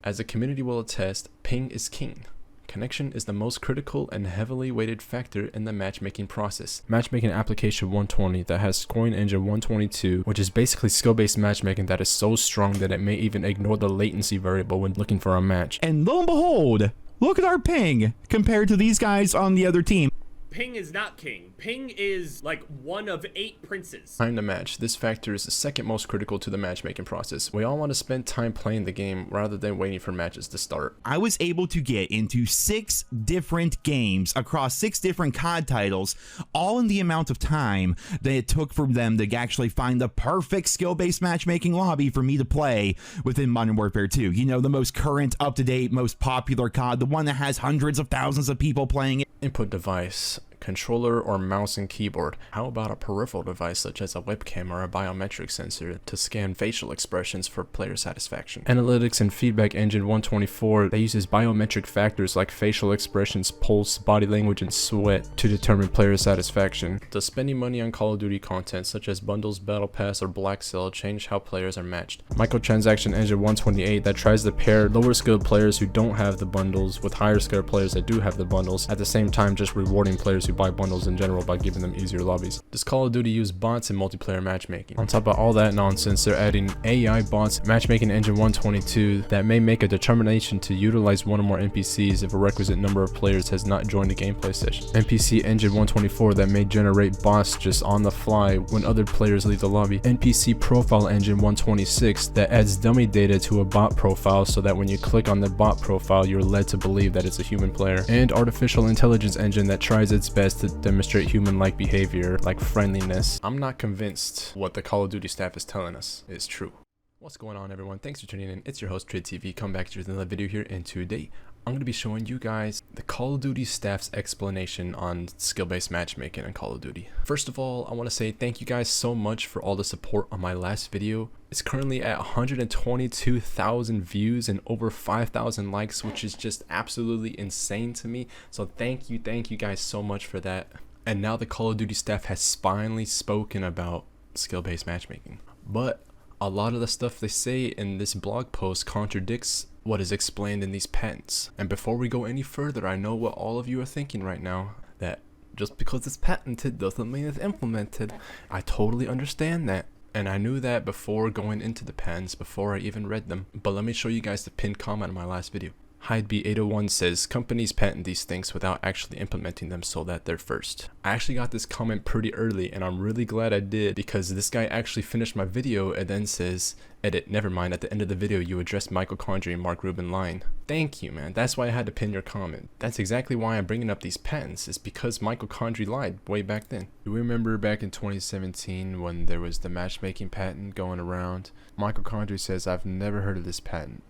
As the community will attest, ping is king. Connection is the most critical and heavily weighted factor in the matchmaking process. Matchmaking application 120 that has scoring engine 122, which is basically skill-based matchmaking that is so strong that it may even ignore the latency variable when looking for a match. And lo and behold, look at our ping compared to these guys on the other team. Ping is not king. Ping is like one of 8 princes. Time to match. This factor is the second most critical to the matchmaking process. We all want to spend time playing the game rather than waiting for matches to start. I was able to get into 6 different games across 6 different COD titles, all in the amount of time that it took for them to actually find the perfect skill-based matchmaking lobby for me to play within Modern Warfare 2. You know, the most current, up-to-date, most popular COD, the one that has hundreds of thousands of people playing it. Input device. Controller or mouse and keyboard. How about a peripheral device such as a webcam or a biometric sensor to scan facial expressions for player satisfaction? Analytics and feedback engine 124 that uses biometric factors like facial expressions, pulse, body language, and sweat to determine player satisfaction. Does spending money on Call of Duty content such as bundles, battle pass, or black sale change how players are matched? Microtransaction engine 128 that tries to pair lower skilled players who don't have the bundles with higher skilled players that do have the bundles, at the same time just rewarding players who buy bundles in general by giving them easier lobbies. Does Call of Duty use bots in multiplayer matchmaking? On top of all that nonsense, they're adding AI bots, matchmaking engine 122 that may make a determination to utilize one or more NPCs if a requisite number of players has not joined a gameplay session. NPC engine 124 that may generate bots just on the fly when other players leave the lobby. NPC profile engine 126 that adds dummy data to a bot profile so that when you click on the bot profile you're led to believe that it's a human player. And artificial intelligence engine that tries its best to demonstrate human-like behavior like friendliness. I'm not convinced what the Call of Duty staff is telling us is true. What's going on, everyone? Thanks for tuning in. It's your host TridTV. Come back to another video here, and today I'm going to be showing you guys the Call of Duty staff's explanation on skill-based matchmaking in Call of Duty. First of all, I want to say thank you guys so much for all the support on my last video. It's currently at 122,000 views and over 5,000 likes, which is just absolutely insane to me. So thank you guys so much for that. And now the Call of Duty staff has finally spoken about skill-based matchmaking. But a lot of the stuff they say in this blog post contradicts what is explained in these patents. And before we go any further, I know what all of you are thinking right now, that just because it's patented doesn't mean it's implemented. I totally understand that. And I knew that before going into the patents, before I even read them. But let me show you guys the pinned comment in my last video. HydeB801 says, companies patent these things without actually implementing them so that they're first. I actually got this comment pretty early and I'm really glad I did, because this guy actually finished my video and then says, edit, never mind, at the end of the video you addressed Michael Condrey and Mark Rubin lying. Thank you, man. That's why I had to pin your comment. That's exactly why I'm bringing up these patents, is because Michael Condrey lied way back then. Do we remember back in 2017 when there was the matchmaking patent going around? Michael Condrey says, I've never heard of this patent.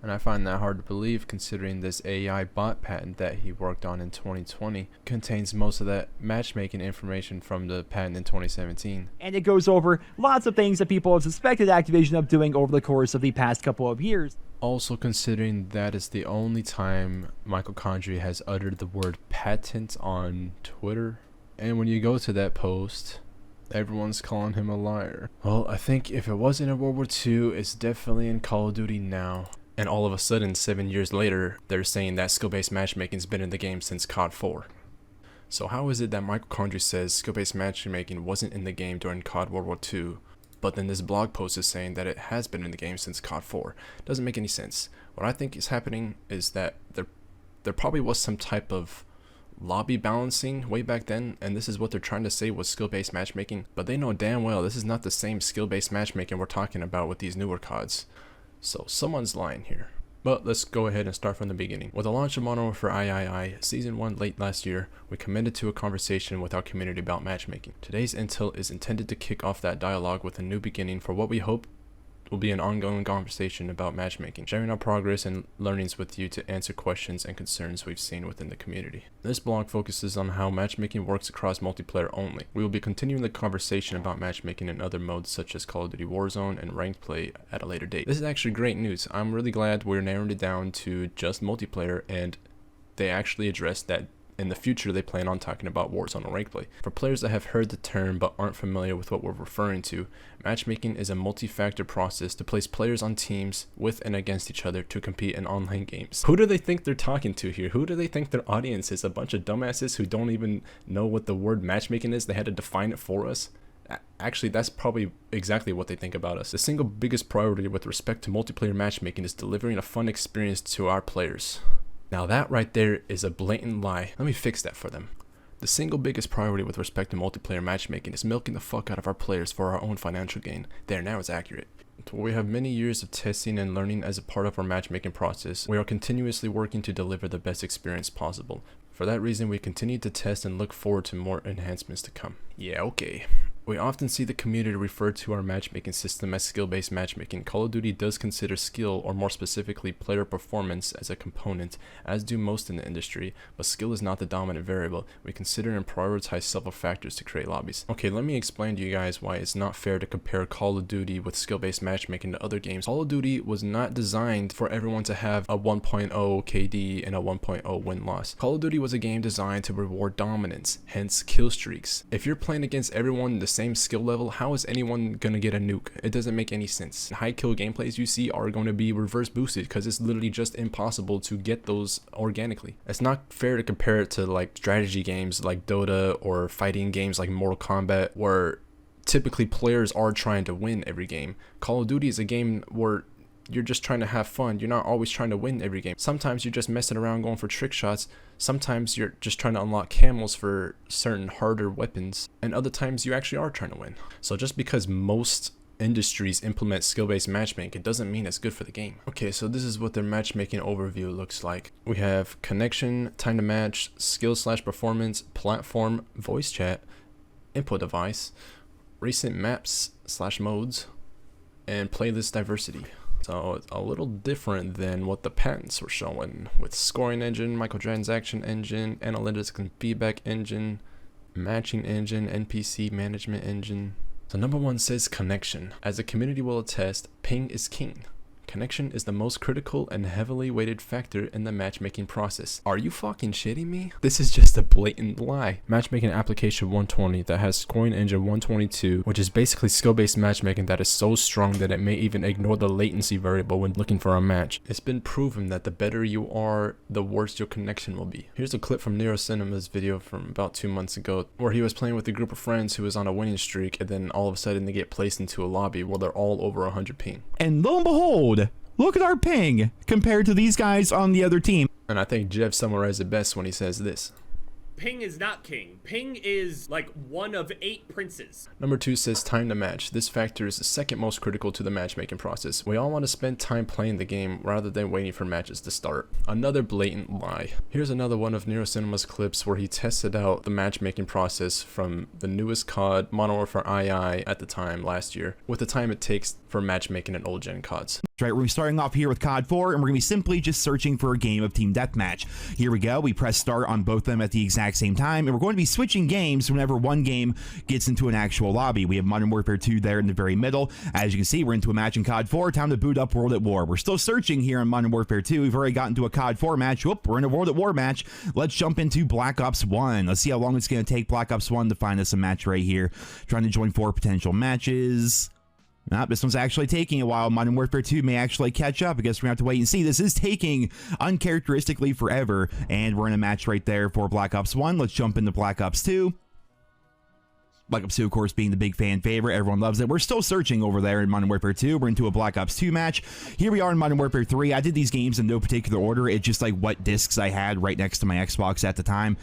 And I find that hard to believe, considering this AI bot patent that he worked on in 2020 contains most of that matchmaking information from the patent in 2017. And it goes over lots of things that people have suspected Activision of doing over the course of the past couple of years. Also, considering that is the only time Michael Condrey has uttered the word patent on Twitter. And when you go to that post, everyone's calling him a liar. Well, I think if it wasn't in World War II, it's definitely in Call of Duty now. And all of a sudden, 7 years later, they're saying that skill-based matchmaking's been in the game since COD 4. So how is it that Michael Condrey says skill-based matchmaking wasn't in the game during COD World War II, but then this blog post is saying that it has been in the game since COD 4? Doesn't make any sense. What I think is happening is that there probably was some type of lobby balancing way back then, and this is what they're trying to say was skill-based matchmaking, but they know damn well this is not the same skill-based matchmaking we're talking about with these newer CODs. So someone's lying here. But let's go ahead and start from the beginning. With the launch of Modern Warfare III Season 1 late last year, we committed to a conversation with our community about matchmaking. Today's intel is intended to kick off that dialogue with a new beginning for what we hope will be an ongoing conversation about matchmaking, sharing our progress and learnings with you to answer questions and concerns we've seen within the community. This blog focuses on how matchmaking works across multiplayer only. We will be continuing the conversation about matchmaking in other modes such as Call of Duty Warzone and ranked play at a later date. This is actually great news. I'm really glad we're narrowing it down to just multiplayer, and they actually addressed that In the future, they plan on talking about Warzone or Rank Play. For players that have heard the term but aren't familiar with what we're referring to, matchmaking is a multi-factor process to place players on teams with and against each other to compete in online games. Who do they think they're talking to here? Who do they think their audience is? A bunch of dumbasses who don't even know what the word matchmaking is? They had to define it for us? Actually, that's probably exactly what they think about us. The single biggest priority with respect to multiplayer matchmaking is delivering a fun experience to our players. Now that right there is a blatant lie. Let me fix that for them. The single biggest priority with respect to multiplayer matchmaking is milking the fuck out of our players for our own financial gain. There, now it's accurate. We have many years of testing and learning as a part of our matchmaking process. We are continuously working to deliver the best experience possible. For that reason, we continue to test and look forward to more enhancements to come. Yeah, okay. We often see the community refer to our matchmaking system as skill-based matchmaking. Call of Duty does consider skill, or more specifically player performance, as a component, as do most in the industry, but skill is not the dominant variable. We consider and prioritize several factors to create lobbies. Okay, let me explain to you guys why it's not fair to compare Call of Duty with skill-based matchmaking to other games. Call of Duty was not designed for everyone to have a 1.0 KD and a 1.0 win-loss. Call of Duty was a game designed to reward dominance, hence kill streaks. If you're playing against everyone the same skill level, how is anyone gonna get a nuke? It doesn't make any sense. High kill gameplays you see are going to be reverse boosted because it's literally just impossible to get those organically. It's not fair to compare it to like strategy games like Dota or fighting games like Mortal Kombat, where typically players are trying to win every game. Call of Duty is a game where you're just trying to have fun. You're not always trying to win every game. Sometimes you're just messing around going for trick shots. Sometimes you're just trying to unlock camos for certain harder weapons. And other times you actually are trying to win. So just because most industries implement skill-based matchmaking, it doesn't mean it's good for the game. Okay, so this is what their matchmaking overview looks like. We have connection, time to match, skill/performance, platform, voice chat, input device, recent maps/modes, and playlist diversity. So it's a little different than what the patents were showing, with scoring engine, microtransaction engine, analytics and feedback engine, matching engine, NPC management engine. So number one says connection. As the community will attest, ping is king. Connection is the most critical and heavily weighted factor in the matchmaking process. Are you fucking shitting me? This is just a blatant lie. Matchmaking application 120 that has scoring engine 122, which is basically skill-based matchmaking that is so strong that it may even ignore the latency variable when looking for a match. It's been proven that the better you are, the worse your connection will be. Here's a clip from Nero Cinema's video from about 2 months ago, where he was playing with a group of friends who was on a winning streak, and then all of a sudden they get placed into a lobby where they're all over 100 ping. And lo and behold, look at our ping compared to these guys on the other team. And I think Jeff summarized it best when he says this. Ping is not king. Ping is like one of 8 princes. Number 2 says time to match. This factor is the second most critical to the matchmaking process. We all want to spend time playing the game rather than waiting for matches to start. Another blatant lie. Here's another one of Nero Cinema's clips where he tested out the matchmaking process from the newest COD, Modern Warfare II at the time last year, with the time it takes for matchmaking in old gen CODs. Right, we're going to be starting off here with COD 4, and we're going to be simply just searching for a game of Team Deathmatch. Here we go. We press start on both of them at the exact same time, and we're going to be switching games whenever one game gets into an actual lobby. We have Modern Warfare 2 there in the very middle. As you can see, we're into a match in COD 4. Time to boot up World at War. We're still searching here on Modern Warfare 2. We've already gotten to a COD 4 match. Whoop, we're in a World at War match. Let's jump into Black Ops 1. Let's see how long it's going to take Black Ops 1 to find us a match right here. Trying to join 4 potential matches. Nah, this one's actually taking a while. Modern Warfare 2 may actually catch up. I guess we're going to have to wait and see. This is taking uncharacteristically forever, and we're in a match right there for Black Ops 1. Let's jump into Black Ops 2. Black Ops 2, of course, being the big fan favorite. Everyone loves it. We're still searching over there in Modern Warfare 2. We're into a Black Ops 2 match. Here we are in Modern Warfare 3. I did these games in no particular order. It's just like what discs I had right next to my Xbox at the time.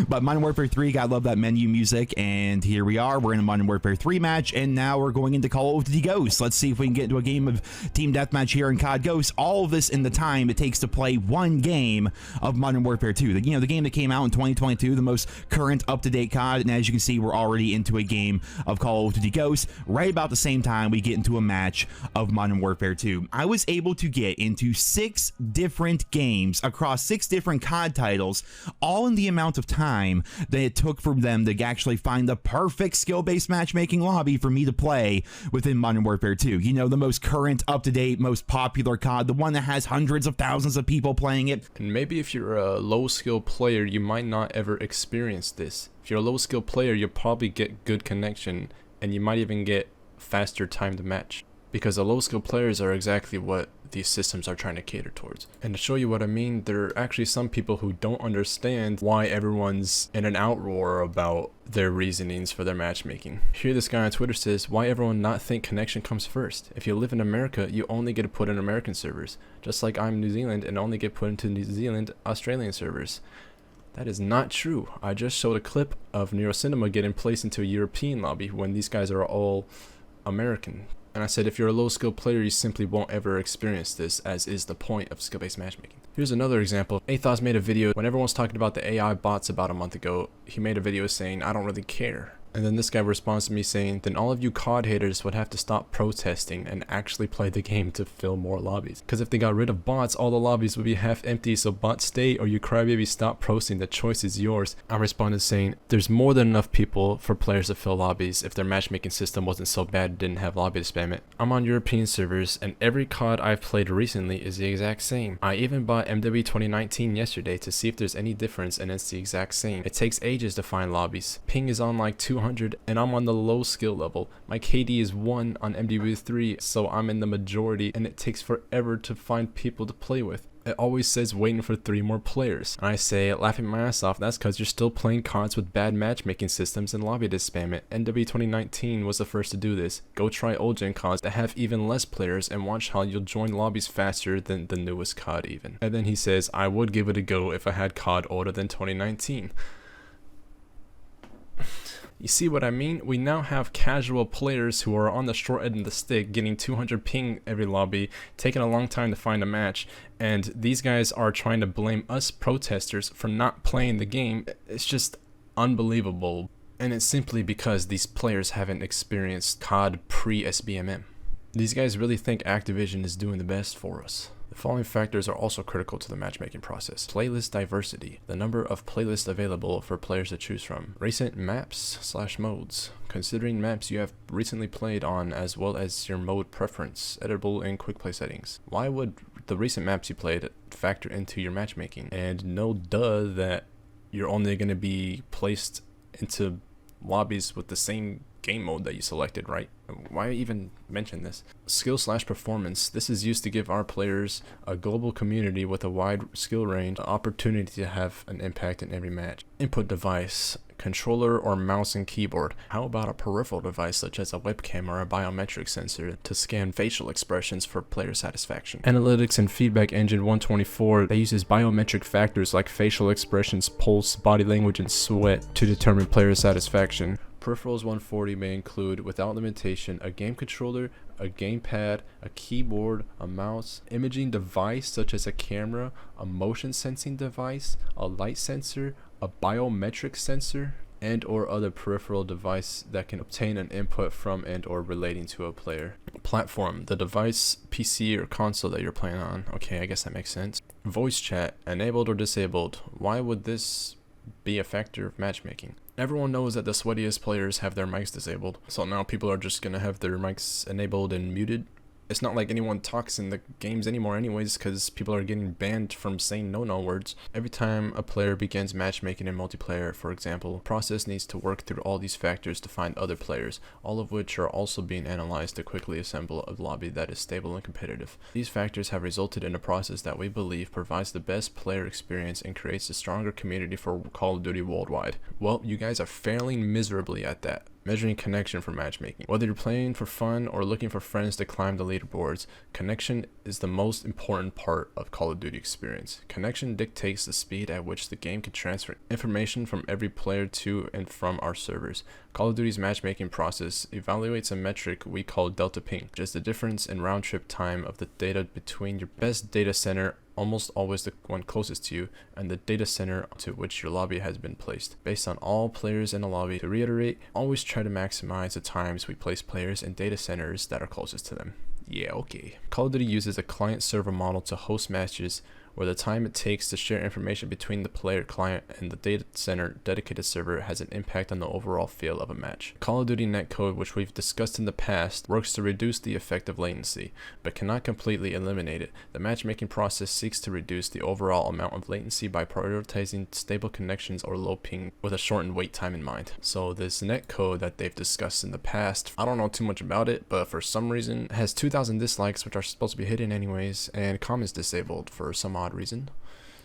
But Modern Warfare 3, gotta love that menu music. And here we are. We're in a Modern Warfare 3 match. And now we're going into Call of Duty Ghosts. Let's see if we can get into a game of Team Deathmatch here in COD Ghosts. All of this in the time it takes to play one game of Modern Warfare 2. The game that came out in 2022, the most current up-to-date COD. And as you can see, we're already into a game of Call of Duty Ghosts. Right about the same time we get into a match of Modern Warfare 2. I was able to get into 6 different games across 6 different COD titles, all in the amount of time that it took for them to actually find the perfect skill-based matchmaking lobby for me to play within Modern Warfare 2. You know, the most current, up-to-date, most popular COD, the one that has hundreds of thousands of people playing it. And maybe if you're a low-skill player, you might not ever experience this. If you're a low-skill player, you'll probably get good connection, and you might even get faster time to match. Because the low-skill players are exactly what these systems are trying to cater towards. And to show you what I mean, there are actually some people who don't understand why everyone's in an outroar about their reasonings for their matchmaking. Here this guy on Twitter says, why everyone not think connection comes first? If you live in America, you only get to put in American servers. Just like I'm New Zealand and only get put into New Zealand Australian servers. That is not true. I just showed a clip of NeuroCinema getting placed into a European lobby when these guys are all American. And I said if you're a low skill player, you simply won't ever experience this, as is the point of skill-based matchmaking. Here's another example. Athos made a video when everyone was talking about the AI bots about a month ago. He made a video saying, I don't really care. And then this guy responds to me saying, then all of you COD haters would have to stop protesting and actually play the game to fill more lobbies. Because if they got rid of bots, all the lobbies would be half empty, so bots stay or you crybaby stop posting, the choice is yours. I responded saying, there's more than enough people for players to fill lobbies if their matchmaking system wasn't so bad it didn't have lobby to spam it. I'm on European servers and every COD I've played recently is the exact same. I even bought MW 2019 yesterday to see if there's any difference and it's the exact same. It takes ages to find lobbies. Ping is on like 200 and I'm on the low skill level. My KD is 1 on MW3, so I'm in the majority and it takes forever to find people to play with. It always says waiting for 3 more players. And I say, laughing my ass off, that's because you're still playing CODs with bad matchmaking systems and lobby to spam it. NW 2019 was the first to do this. Go try old gen CODs that have even less players and watch how you'll join lobbies faster than the newest COD even. And then he says, I would give it a go if I had COD older than 2019. You see what I mean? We now have casual players who are on the short end of the stick, getting 200 ping every lobby, taking a long time to find a match, and these guys are trying to blame us protesters for not playing the game. It's just unbelievable. And it's simply because these players haven't experienced COD pre-SBMM. These guys really think Activision is doing the best for us. The following factors are also critical to the matchmaking process. Playlist diversity, the number of playlists available for players to choose from. Recent maps/modes, considering maps you have recently played on as well as your mode preference, editable in quick play settings. Why would the recent maps you played factor into your matchmaking? And no duh that you're only going to be placed into lobbies with the same game mode that you selected, right? Why even mention this? Skill/performance. This is used to give our players, a global community with a wide skill range, the opportunity to have an impact in every match. Input device. Controller or mouse and keyboard. How about a peripheral device such as a webcam or a biometric sensor to scan facial expressions for player satisfaction? Analytics and Feedback Engine 124 that uses biometric factors like facial expressions, pulse, body language, and sweat to determine player satisfaction. Peripherals 140 may include, without limitation, a game controller, a gamepad, a keyboard, a mouse, imaging device such as a camera, a motion sensing device, a light sensor, a biometric sensor, and or other peripheral device that can obtain an input from and or relating to a player. Platform, the device, PC, or console that you're playing on. Okay, I guess that makes sense. Voice chat, enabled or disabled. Why would this be a factor of matchmaking? Everyone knows that the sweatiest players have their mics disabled, so now people are just gonna have their mics enabled and muted. It's not like anyone talks in the games anymore anyways, because people are getting banned from saying no words. Every time a player begins matchmaking in multiplayer, for example, the process needs to work through all these factors to find other players, all of which are also being analyzed to quickly assemble a lobby that is stable and competitive. These factors have resulted in a process that we believe provides the best player experience and creates a stronger community for Call of Duty worldwide. Well, you guys are failing miserably at that. Measuring connection for matchmaking. Whether you're playing for fun or looking for friends to climb the leaderboards, connection is the most important part of Call of Duty experience. Connection dictates the speed at which the game can transfer information from every player to and from our servers. Call of Duty's matchmaking process evaluates a metric we call delta ping, which is the difference in round trip time of the data between your best data center almost always the one closest to you, and the data center to which your lobby has been placed, based on all players in a lobby. To reiterate, always try to maximize the times we place players in data centers that are closest to them. Yeah, okay. Call of Duty uses a client-server model to host matches where the time it takes to share information between the player client and the data center dedicated server has an impact on the overall feel of a match. Call of Duty netcode, which we've discussed in the past, works to reduce the effect of latency, but cannot completely eliminate it. The matchmaking process seeks to reduce the overall amount of latency by prioritizing stable connections or low ping with a shortened wait time in mind. So this netcode that they've discussed in the past, I don't know too much about it, but for some reason it has 2,000 dislikes, which are supposed to be hidden anyways, and comments disabled for some odd reason.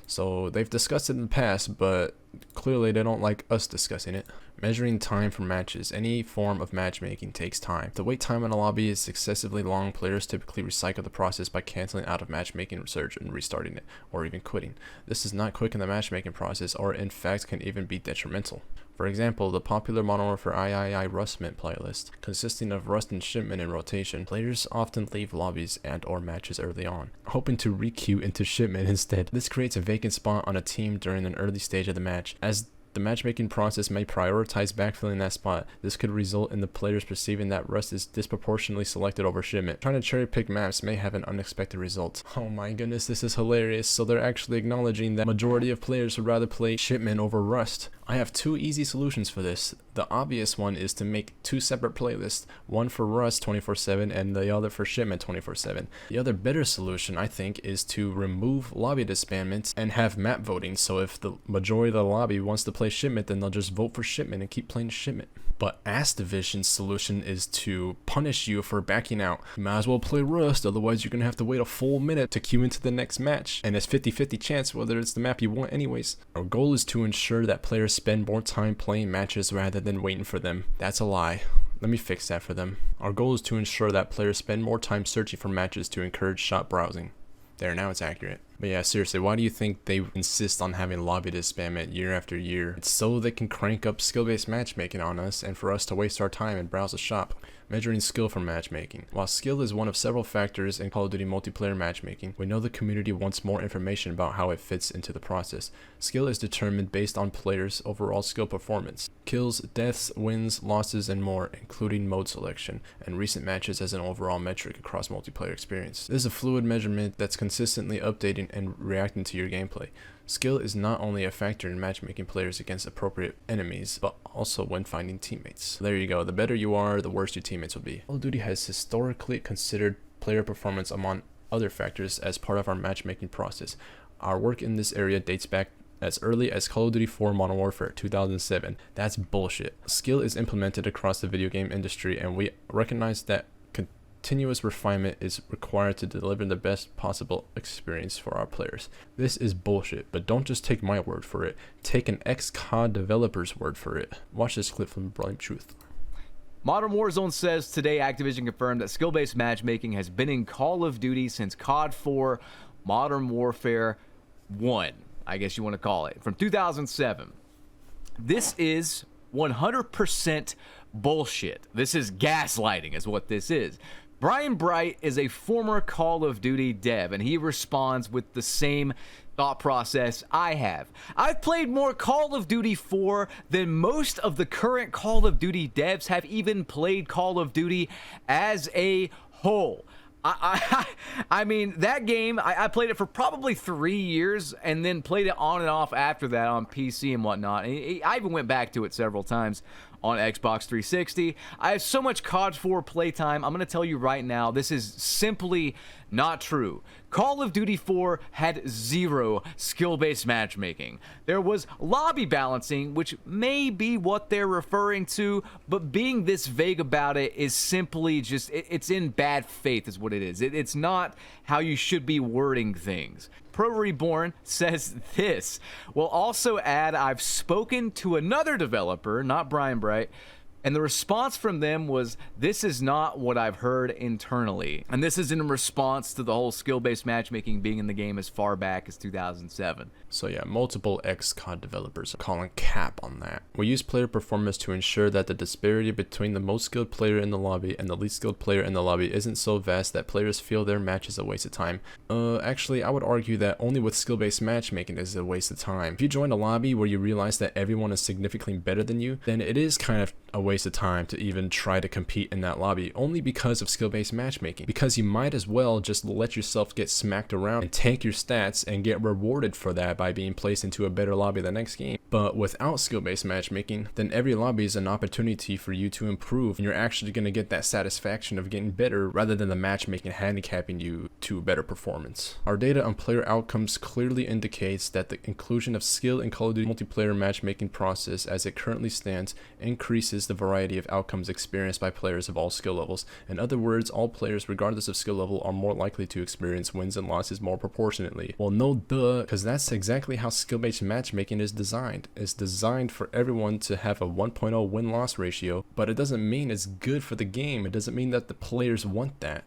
So they've discussed it in the past, but clearly they don't like us discussing it. Measuring time for matches. Any form of matchmaking takes time. If the wait time in a lobby is excessively long, players typically recycle the process by canceling out of matchmaking research and restarting it, or even quitting. This does not quicken the matchmaking process, or in fact can even be detrimental. For example, the popular Modern Warfare III Rust Mint playlist, consisting of Rust and Shipment in rotation, players often leave lobbies and or matches early on, hoping to re-queue into Shipment instead. This creates a vacant spot on a team during an early stage of the match. As the matchmaking process may prioritize backfilling that spot, this could result in the players perceiving that Rust is disproportionately selected over Shipment. Trying to cherry pick maps may have an unexpected result. Oh my goodness, this is hilarious. So they're actually acknowledging that majority of players would rather play Shipment over Rust. I have two easy solutions for this. The obvious one is to make two separate playlists, one for Rust 24/7 and the other for Shipment 24/7. The other better solution, I think, is to remove lobby disbandments and have map voting, so if the majority of the lobby wants to play Shipment, then they'll just vote for Shipment and keep playing Shipment. But Ass Division's solution is to punish you for backing out. You might as well play Rust, otherwise you're gonna have to wait a full minute to queue into the next match, and it's 50-50 chance whether it's the map you want anyways. Our goal is to ensure that players spend more time playing matches rather than waiting for them. That's a lie. Let me fix that for them. Our goal is to ensure that players spend more time searching for matches to encourage shop browsing. There, now it's accurate. But yeah, seriously, why do you think they insist on having lobby disbandment year after year? It's so they can crank up skill-based matchmaking on us and for us to waste our time and browse the shop. Measuring skill for matchmaking. While skill is one of several factors in Call of Duty multiplayer matchmaking, we know the community wants more information about how it fits into the process. Skill is determined based on players' overall skill performance. Kills, deaths, wins, losses, and more, including mode selection, and recent matches as an overall metric across multiplayer experience. This is a fluid measurement that's consistently updating and reacting to your gameplay. Skill is not only a factor in matchmaking players against appropriate enemies, but also when finding teammates. There you go, the better you are, the worse your teammates will be. Call of Duty has historically considered player performance among other factors as part of our matchmaking process. Our work in this area dates back as early as Call of Duty 4 Modern Warfare 2007. That's bullshit. Skill is implemented across the video game industry, and we recognize that continuous refinement is required to deliver the best possible experience for our players. This is bullshit, but don't just take my word for it. Take an ex-COD developer's word for it. Watch this clip from Blame Truth. Modern Warzone says today Activision confirmed that skill-based matchmaking has been in Call of Duty since COD 4 Modern Warfare 1, I guess you want to call it, from 2007. This is 100% bullshit. This is gaslighting is what this is. Brian Bright is a former Call of Duty dev, and he responds with the same thought process I have. I've played more Call of Duty 4 than most of the current Call of Duty devs have even played Call of Duty as a whole. I mean, that game, I played it for probably 3 years and then played it on and off after that on PC and whatnot. And I even went back to it several times on Xbox 360. I have so much COD 4 playtime. I'm going to tell you right now, this is simply not true. Call of Duty 4 had zero skill-based matchmaking. There was lobby balancing, which may be what they're referring to, but being this vague about it is simply just, it's in bad faith is what it is. It's not how you should be wording things. Pro Reborn says this. We'll also add, I've spoken to another developer, not Brian Bright, And the response from them was, "This is not what I've heard internally." And this is in response to the whole skill-based matchmaking being in the game as far back as 2007. So yeah, multiple XCOD developers are calling cap on that. We use player performance to ensure that the disparity between the most skilled player in the lobby and the least skilled player in the lobby isn't so vast that players feel their match is a waste of time. Actually, I would argue that only with skill-based matchmaking is it a waste of time. If you join a lobby where you realize that everyone is significantly better than you, then it is kind of a waste of time to even try to compete in that lobby, only because of skill-based matchmaking. Because you might as well just let yourself get smacked around and tank your stats and get rewarded for that by being placed into a better lobby the next game. But without skill-based matchmaking, then every lobby is an opportunity for you to improve, and you're actually going to get that satisfaction of getting better rather than the matchmaking handicapping you to a better performance. Our data on player outcomes clearly indicates that the inclusion of skill in Call of Duty multiplayer matchmaking process as it currently stands increases the variety of outcomes experienced by players of all skill levels. In other words, all players regardless of skill level are more likely to experience wins and losses more proportionately. Well, no duh, because that's exactly how skill-based matchmaking is designed. It's designed for everyone to have a 1.0 win-loss ratio, but it doesn't mean it's good for the game. It doesn't mean that the players want that.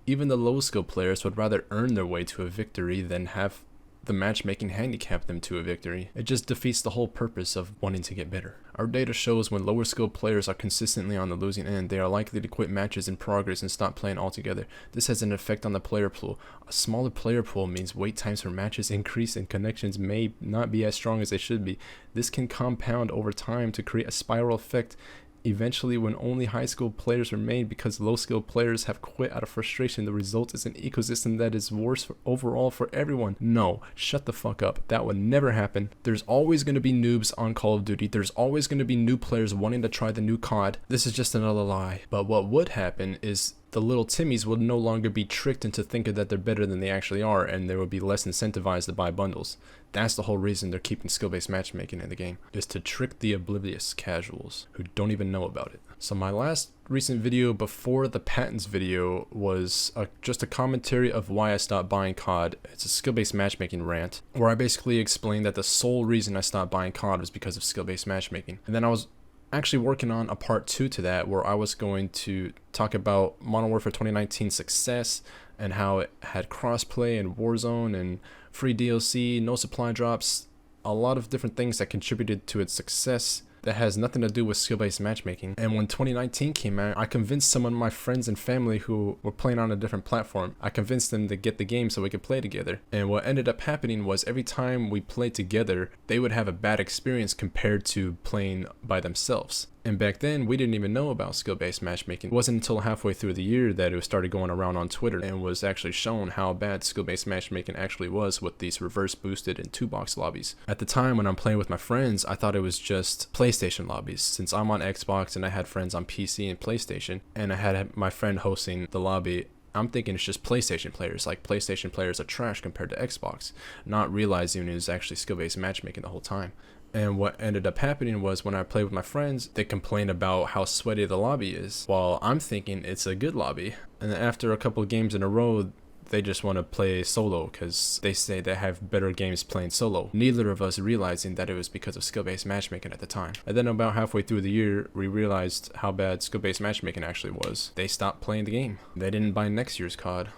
Even the low skill players would rather earn their way to a victory than have the matchmaking handicap them to a victory. It just defeats the whole purpose of wanting to get better. Our data shows when lower skilled players are consistently on the losing end, they are likely to quit matches in progress and stop playing altogether. This has an effect on the player pool. A smaller player pool means wait times for matches increase and connections may not be as strong as they should be. This can compound over time to create a spiral effect. Eventually, when only high skilled players remain because low skilled players have quit out of frustration, the result is an ecosystem that is worse overall for everyone. No, shut the fuck up. That would never happen. There's always going to be noobs on Call of Duty. There's always going to be new players wanting to try the new COD. This is just another lie. But what would happen is the little Timmies would no longer be tricked into thinking that they're better than they actually are, and they would be less incentivized to buy bundles. That's the whole reason they're keeping skill-based matchmaking in the game, is to trick the oblivious casuals who don't even know about it. So my last recent video before the patents video was just a commentary of why I stopped buying COD. It's a skill-based matchmaking rant, where I basically explained that the sole reason I stopped buying COD was because of skill-based matchmaking. And then I was actually working on a part 2 to that, where I was going to talk about Modern Warfare 2019 success and how it had crossplay and Warzone and free DLC, no supply drops, a lot of different things that contributed to its success that has nothing to do with skill-based matchmaking. And when 2019 came out, I convinced some of my friends and family who were playing on a different platform, I convinced them to get the game so we could play together. And what ended up happening was every time we played together, they would have a bad experience compared to playing by themselves. And back then, we didn't even know about skill-based matchmaking. It wasn't until halfway through the year that it started going around on Twitter and was actually shown how bad skill-based matchmaking actually was with these reverse boosted and 2-box lobbies. At the time when I'm playing with my friends, I thought it was just PlayStation lobbies. Since I'm on Xbox and I had friends on PC and PlayStation, and I had my friend hosting the lobby, I'm thinking it's just PlayStation players, like PlayStation players are trash compared to Xbox, not realizing it was actually skill-based matchmaking the whole time. And what ended up happening was when I played with my friends, they complained about how sweaty the lobby is, while I'm thinking it's a good lobby. And then after a couple of games in a row, they just want to play solo because they say they have better games playing solo. Neither of us realizing that it was because of skill-based matchmaking at the time. And then about halfway through the year, we realized how bad skill-based matchmaking actually was. They stopped playing the game. They didn't buy next year's COD.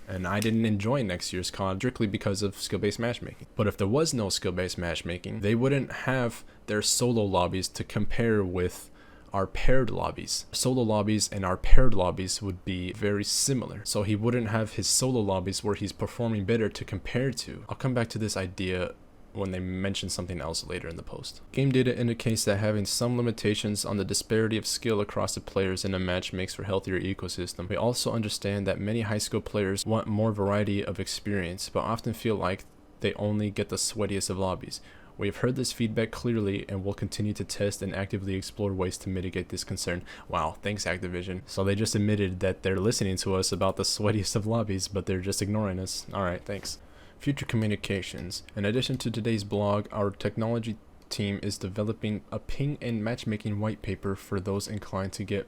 And I didn't enjoy next year's COD strictly because of skill-based matchmaking. But if there was no skill-based matchmaking, they wouldn't have their solo lobbies to compare with our paired lobbies. Solo lobbies and our paired lobbies would be very similar. So he wouldn't have his solo lobbies where he's performing better to compare to. I'll come back to this idea when they mention something else later in the post. Game data indicates that having some limitations on the disparity of skill across the players in a match makes for a healthier ecosystem. We also understand that many high skill players want more variety of experience, but often feel like they only get the sweatiest of lobbies. We have heard this feedback clearly and will continue to test and actively explore ways to mitigate this concern. Wow, thanks Activision. So they just admitted that they're listening to us about the sweatiest of lobbies, but they're just ignoring us. Alright, thanks. Future communications. In addition to today's blog, our technology team is developing a ping and matchmaking white paper for those inclined to get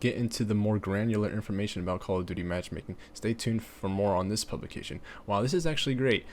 into the more granular information about Call of Duty matchmaking. Stay tuned for more on this publication. Wow, this is actually great.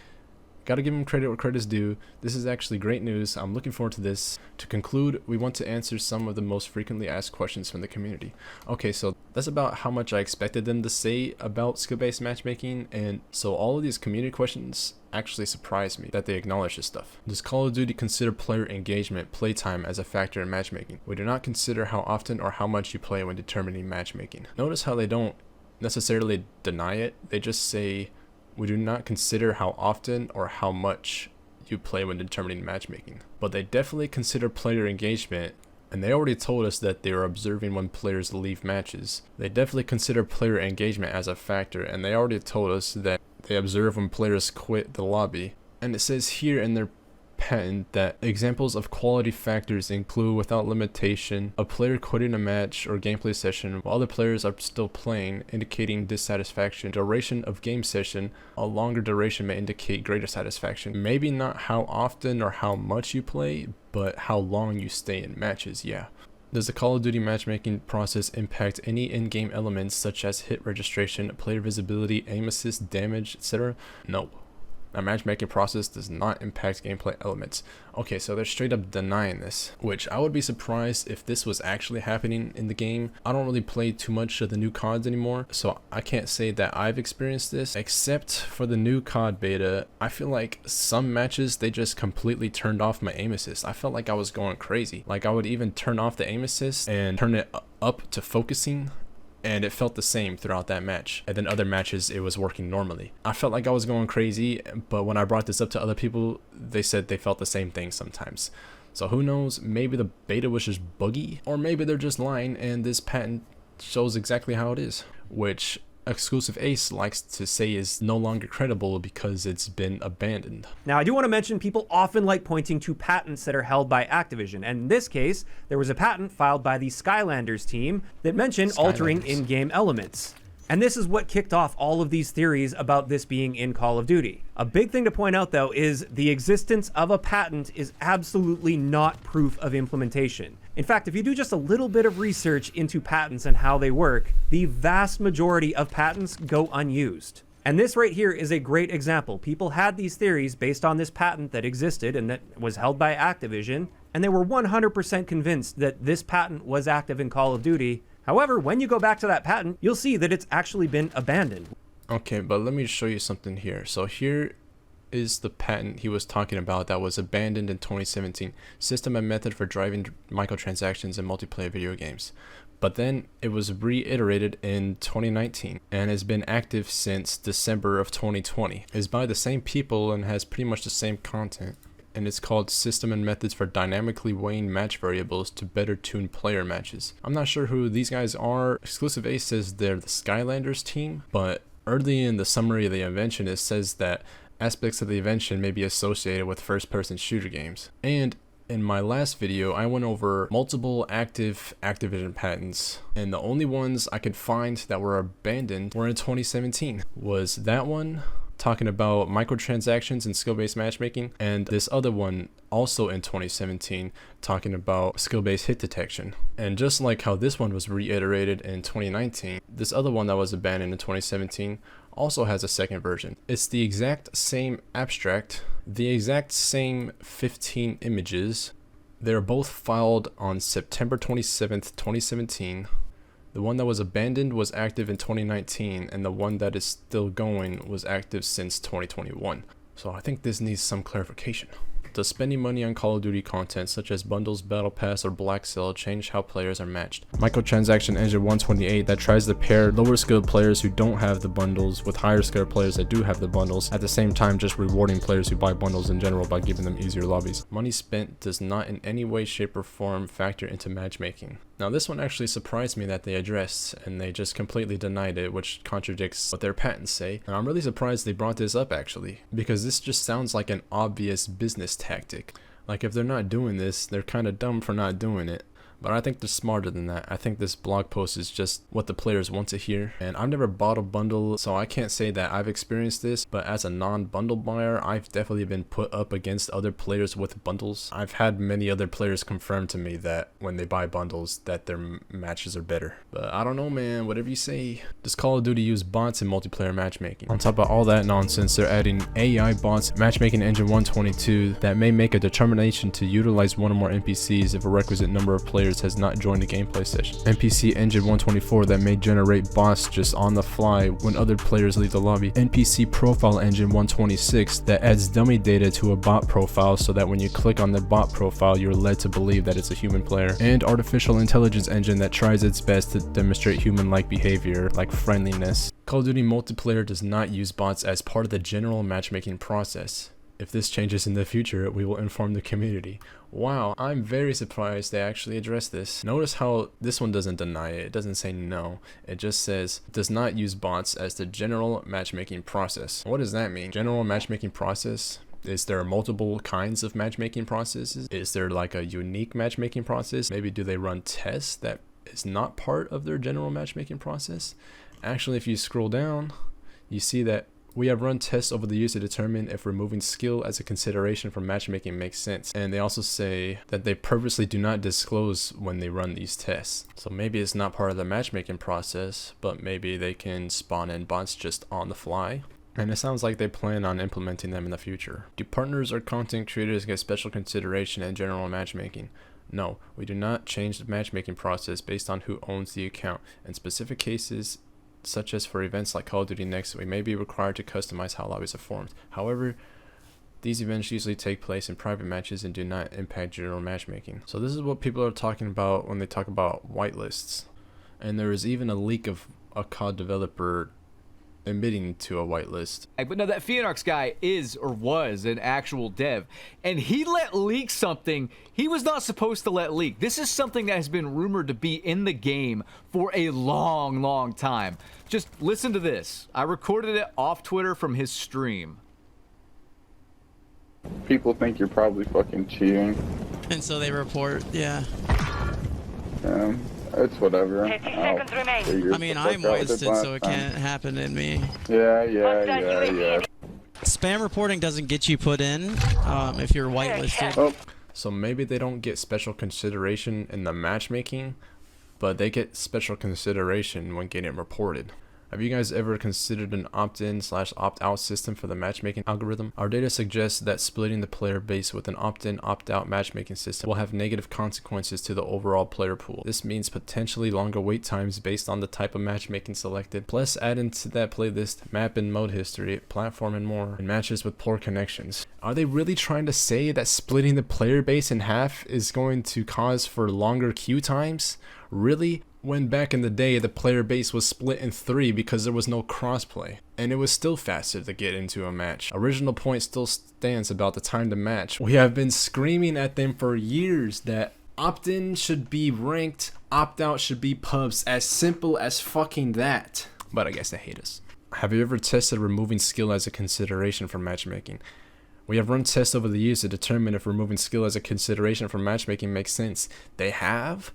Gotta give him credit where credit's due. This is actually great news. I'm looking forward to this. To conclude, we want to answer some of the most frequently asked questions from the community. Okay, so that's about how much I expected them to say about skill-based matchmaking, and so all of these community questions actually surprised me that they acknowledge this stuff. Does Call of Duty consider player engagement, playtime as a factor in matchmaking? We do not consider how often or how much you play when determining matchmaking. Notice how they don't necessarily deny it, they just say we do not consider how often or how much you play when determining matchmaking. But they definitely consider player engagement, and they already told us that they are observing when players leave matches. They definitely consider player engagement as a factor, and they already told us that they observe when players quit the lobby. And it says here in their patent that examples of quality factors include, without limitation, a player quitting a match or gameplay session while other players are still playing, indicating dissatisfaction. Duration of game session, a longer duration may indicate greater satisfaction. Maybe not how often or how much you play, but how long you stay in matches. Yeah. Does the Call of Duty matchmaking process impact any in-game elements such as hit registration, player visibility, aim assist, damage, etc.? No. A matchmaking process does not impact gameplay elements. Okay, so they're straight up denying this, which I would be surprised if this was actually happening in the game. I don't really play too much of the new CODs anymore, so I can't say that I've experienced this, except for the new COD beta. I feel like some matches, they just completely turned off my aim assist. I felt like I was going crazy. Like I would even turn off the aim assist and turn it up to focusing, and it felt the same throughout that match. And then other matches, it was working normally. I felt like I was going crazy, but when I brought this up to other people, they said they felt the same thing sometimes. So who knows, maybe the beta was just buggy, or maybe they're just lying and this patent shows exactly how it is, which Exclusive Ace likes to say is no longer credible because it's been abandoned. Now, I do want to mention people often like pointing to patents that are held by Activision, and in this case, there was a patent filed by the Skylanders team that mentioned altering in-game elements. And this is what kicked off all of these theories about this being in Call of Duty. A big thing to point out, though, is the existence of a patent is absolutely not proof of implementation. In fact, if you do just a little bit of research into patents and how they work, the vast majority of patents go unused. And this right here is a great example. People had these theories based on this patent that existed and that was held by Activision, and they were 100% convinced that this patent was active in Call of Duty. However, when you go back to that patent, you'll see that it's actually been abandoned. Okay, but let me show you something here. So here is the patent he was talking about that was abandoned in 2017. System and method for driving microtransactions in multiplayer video games. But then it was reiterated in 2019 and has been active since December of 2020. It's by the same people and has pretty much the same content. And it's called System and Methods for Dynamically Weighing Match Variables to Better Tune Player Matches. I'm not sure who these guys are. Exclusive Ace says they're the Skylanders team, but early in the summary of the invention, it says that aspects of the invention may be associated with first-person shooter games. And in my last video, I went over multiple active Activision patents, and the only ones I could find that were abandoned were in 2017. Was that one talking about microtransactions and skill-based matchmaking, and this other one also in 2017 talking about skill-based hit detection. And just like how this one was reiterated in 2019, this other one that was abandoned in 2017 also has a second version. It's the exact same abstract, the exact same 15 images. They're both filed on September 27th, 2017. The one that was abandoned was active in 2019, and the one that is still going was active since 2021. So I think this needs some clarification. Does spending money on Call of Duty content such as bundles, battle pass, or black sale change how players are matched? Microtransaction Engine 128 that tries to pair lower skilled players who don't have the bundles with higher skilled players that do have the bundles, at the same time just rewarding players who buy bundles in general by giving them easier lobbies. Money spent does not in any way, shape, or form factor into matchmaking. Now this one actually surprised me that they addressed, and they just completely denied it, which contradicts what their patents say. And I'm really surprised they brought this up actually, because this just sounds like an obvious business tactic. Like if they're not doing this, they're kind of dumb for not doing it. But I think they're smarter than that. I think this blog post is just what the players want to hear. And I've never bought a bundle, so I can't say that I've experienced this. But as a non-bundle buyer, I've definitely been put up against other players with bundles. I've had many other players confirm to me that when they buy bundles, that their matches are better. But I don't know, man. Whatever you say. Does Call of Duty use bots in multiplayer matchmaking? On top of all that nonsense, they're adding AI bots, matchmaking engine 122, that may make a determination to utilize one or more NPCs if a requisite number of players has not joined a gameplay session. NPC engine 124 that may generate bots just on the fly when other players leave the lobby. NPC profile engine 126 that adds dummy data to a bot profile so that when you click on the bot profile, you're led to believe that it's a human player. And artificial intelligence engine that tries its best to demonstrate human-like behavior, like friendliness. Call of Duty multiplayer does not use bots as part of the general matchmaking process. If this changes in the future, we will inform the community. Wow, I'm very surprised they actually addressed this. Notice how this one doesn't deny it. It doesn't say no. It just says does not use bots as the general matchmaking process. What does that mean? General matchmaking process? Is there multiple kinds of matchmaking processes? Is there like a unique matchmaking process? Maybe do they run tests that is not part of their general matchmaking process? Actually, if you scroll down, you see that we have run tests over the years to determine if removing skill as a consideration for matchmaking makes sense. And they also say that they purposely do not disclose when they run these tests. So maybe it's not part of the matchmaking process, but maybe they can spawn in bots just on the fly. And it sounds like they plan on implementing them in the future. Do partners or content creators get special consideration in general matchmaking? No, we do not change the matchmaking process based on who owns the account. In specific cases, such as for events like Call of Duty Next, we may be required to customize how lobbies are formed. However, these events usually take place in private matches and do not impact general matchmaking. So this is what people are talking about when they talk about whitelists. And there is even a leak of a COD developer admitting to a whitelist. But no, that Phoenix guy is or was an actual dev, and he let leak something he was not supposed to let leak. This is something that has been rumored to be in the game for a long time. Just listen to this. I recorded it off Twitter from his stream. People think you're probably fucking cheating. And so they report, yeah. It's whatever. 50 seconds remain. I mean, I'm wasted, so it can't happen in me. Yeah. Spam reporting doesn't get you put in if you're whitelisted. Oh. So maybe they don't get special consideration in the matchmaking, but they get special consideration when getting reported. Have you guys ever considered an opt-in/opt-out system for the matchmaking algorithm? Our data suggests that splitting the player base with an opt-in, opt-out matchmaking system will have negative consequences to the overall player pool. This means potentially longer wait times based on the type of matchmaking selected. Plus, add into that playlist map and mode history, platform and more, and matches with poor connections. Are they really trying to say that splitting the player base in half is going to cause for longer queue times? Really? When back in the day the player base was split in 3 because there was no crossplay, and it was still faster to get into a match. Original point still stands about the time to match. We have been screaming at them for years that opt-in should be ranked, opt-out should be pubs, as simple as fucking that. But I guess they hate us. Have you ever tested removing skill as a consideration for matchmaking? We have run tests over the years to determine if removing skill as a consideration for matchmaking makes sense. They have?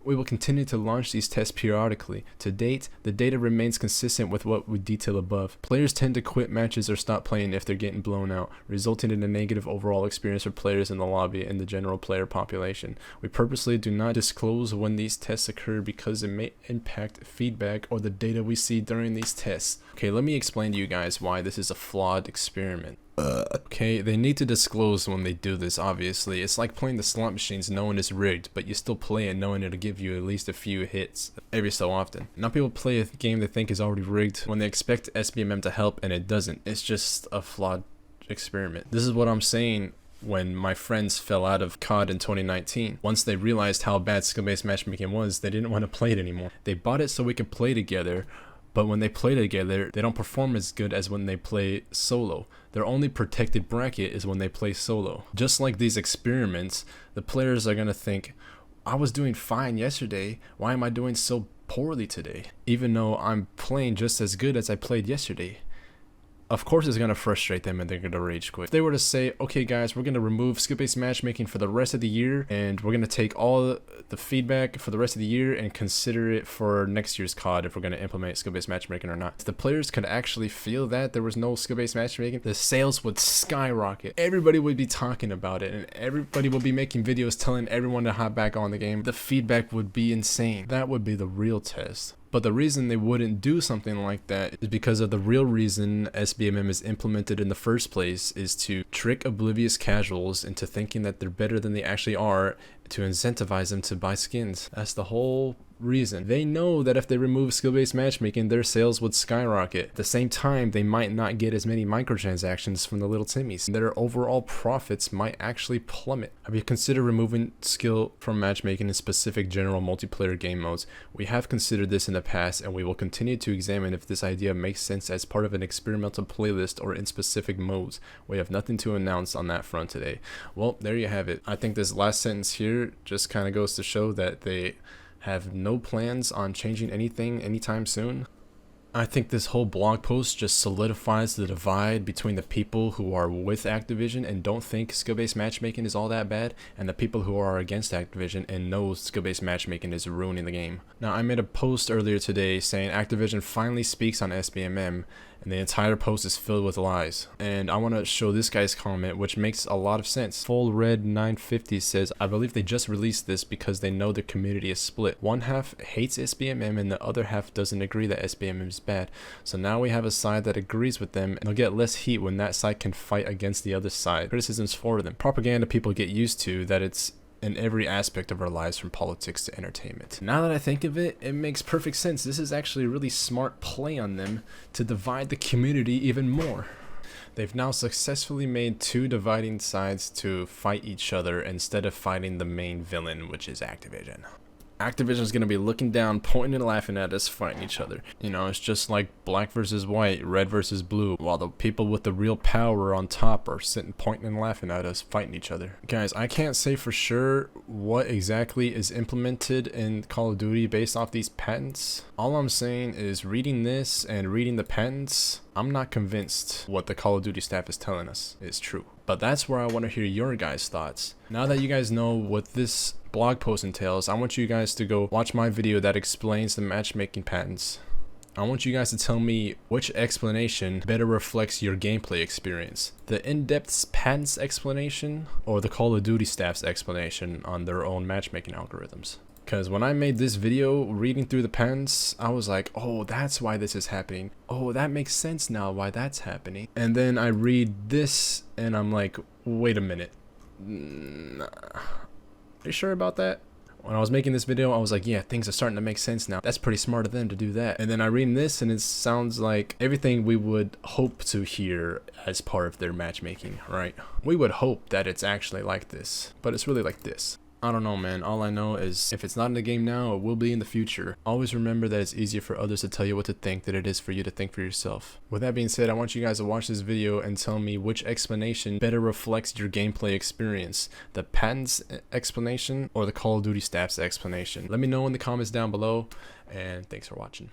We will continue to launch these tests periodically. To date, the data remains consistent with what we detail above. Players tend to quit matches or stop playing if they're getting blown out, resulting in a negative overall experience for players in the lobby and the general player population. We purposely do not disclose when these tests occur because it may impact feedback or the data we see during these tests. Okay, let me explain to you guys why this is a flawed experiment. Okay, they need to disclose when they do this, obviously. It's like playing the slot machines knowing it's rigged, but you still play it knowing it'll give you at least a few hits every so often. Now people play a game they think is already rigged when they expect SBMM to help and it doesn't. It's just a flawed experiment. This is what I'm saying when my friends fell out of COD in 2019. Once they realized how bad skill-based matchmaking was, they didn't want to play it anymore. They bought it so we could play together, but when they play together, they don't perform as good as when they play solo. Their only protected bracket is when they play solo. Just like these experiments, the players are going to think, I was doing fine yesterday, why am I doing so poorly today? Even though I'm playing just as good as I played yesterday. Of course it's going to frustrate them and they're going to rage quit. If they were to say, okay guys, we're going to remove skill-based matchmaking for the rest of the year, and we're going to take all the feedback for the rest of the year and consider it for next year's COD if we're going to implement skill-based matchmaking or not. If the players could actually feel that there was no skill-based matchmaking, the sales would skyrocket. Everybody would be talking about it, and everybody would be making videos telling everyone to hop back on the game. The feedback would be insane. That would be the real test. But the reason they wouldn't do something like that is because of the real reason SBMM is implemented in the first place is to trick oblivious casuals into thinking that they're better than they actually are, to incentivize them to buy skins. That's the whole reason. They know that if they remove skill-based matchmaking, their sales would skyrocket. At the same time, they might not get as many microtransactions from the little Timmies. Their overall profits might actually plummet. Have you considered removing skill from matchmaking in specific general multiplayer game modes? We have considered this in the past, and we will continue to examine if this idea makes sense as part of an experimental playlist or in specific modes. We have nothing to announce on that front today. Well, there you have it. I think this last sentence here just kind of goes to show that they have no plans on changing anything anytime soon. I think this whole blog post just solidifies the divide between the people who are with Activision and don't think skill-based matchmaking is all that bad, and the people who are against Activision and know skill-based matchmaking is ruining the game. Now, I made a post earlier today saying Activision finally speaks on SBMM, and the entire post is filled with lies. And I want to show this guy's comment, which makes a lot of sense. Full Red 950 says, I believe they just released this because they know their community is split. One half hates SBMM and the other half doesn't agree that SBMM is bad. So now we have a side that agrees with them, and they'll get less heat when that side can fight against the other side. Criticisms for them. Propaganda people get used to that it's in every aspect of our lives, from politics to entertainment. Now that I think of it, it makes perfect sense. This is actually a really smart play on them to divide the community even more. They've now successfully made two dividing sides to fight each other instead of fighting the main villain, which is Activision. Activision's gonna be looking down, pointing and laughing at us fighting each other. You know, it's just like black versus white, red versus blue, while the people with the real power on top are sitting pointing and laughing at us fighting each other. Guys, I can't say for sure what exactly is implemented in Call of Duty based off these patents. All I'm saying is reading this and reading the patents, I'm not convinced what the Call of Duty staff is telling us is true. But that's where I want to hear your guys' thoughts. Now that you guys know what this blog post entails, I want you guys to go watch my video that explains the matchmaking patents. I want you guys to tell me which explanation better reflects your gameplay experience. The in-depth patents explanation or the Call of Duty staff's explanation on their own matchmaking algorithms. Because when I made this video reading through the patents, I was like, oh, that's why this is happening. Oh, that makes sense now why that's happening. And then I read this and I'm like, wait a minute. Nah. Are you sure about that? When I was making this video, I was like, yeah, things are starting to make sense now. That's pretty smart of them to do that. And then I read this and it sounds like everything we would hope to hear as part of their matchmaking, right? We would hope that it's actually like this, but it's really like this. I don't know, man. All I know is if it's not in the game now, it will be in the future. Always remember that it's easier for others to tell you what to think than it is for you to think for yourself. With that being said, I want you guys to watch this video and tell me which explanation better reflects your gameplay experience. The patents explanation or the Call of Duty staff's explanation. Let me know in the comments down below, and thanks for watching.